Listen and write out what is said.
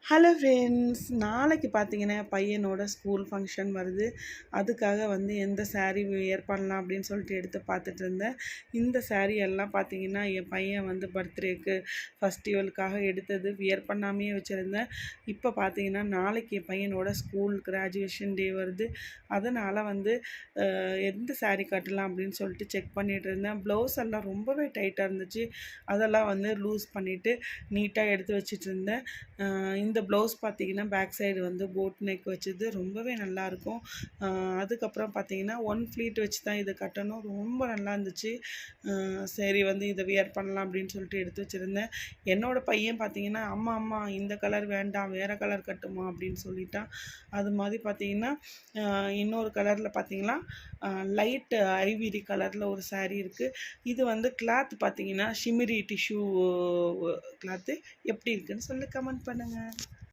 Hello friends, நாளைக்கு பார்த்தீங்கன்னா பையனோட ஸ்கூல் ஃபங்க்ஷன் வருது. அதுக்காக வந்து எந்த சாரீ வியர் பண்ணலாம் அப்படின்னு சொல்லிட்டு எடுத்து பார்த்துட்டு இருந்தேன். இந்த சாரீ எல்லாம் பார்த்தீங்கன்னா என் பையன் வந்து பர்த்டேக்கு ஃபெஸ்டிவலுக்காக எடுத்தது, வியர் பண்ணாமையே வச்சுருந்தேன். இப்போ பார்த்தீங்கன்னா நாளைக்கு என் பையனோட ஸ்கூல் கிராஜுவேஷன் டே வருது. அதனால் வந்து எந்த சாரீ கட்டலாம் அப்படின்னு சொல்லிட்டு செக் பண்ணிகிட்டு இருந்தேன். ப்ளவுஸ் எல்லாம் ரொம்பவே டைட்டாக இருந்துச்சு. அதெல்லாம் வந்து லூஸ் பண்ணிவிட்டு நீட்டாக எடுத்து வச்சுட்டு இருந்தேன். இந்த ப்ளவுஸ் பார்த்திங்கன்னா பேக் சைடு வந்து போட் நெக் வச்சது ரொம்பவே நல்லாயிருக்கும். அதுக்கப்புறம் பார்த்திங்கன்னா 1 ஃப்ளீட் வச்சு தான் இதை கட்டணும். ரொம்ப நல்லா இருந்துச்சு. சரி வந்து இதை வியர் பண்ணலாம் அப்படின்னு சொல்லிட்டு எடுத்து வச்சுருந்தேன். என்னோடய பையன் பார்த்திங்கன்னா அம்மா இந்த கலர் வேண்டாம், வேறு கலர் கட்டுமா அப்படின்னு சொல்லிட்டான். அது மாதிரி பார்த்திங்கன்னா இன்னொரு கலரில் பார்த்திங்கன்னா லைட் ஐவிரி கலரில் ஒரு சாரீ இருக்குது. இது வந்து கிளாத் பார்த்திங்கன்னா ஷிமிரி டிஷ்யூ கிளாத்து எப்படி இருக்குதுன்னு சொல்லி கமெண்ட் பண்ணுங்கள்.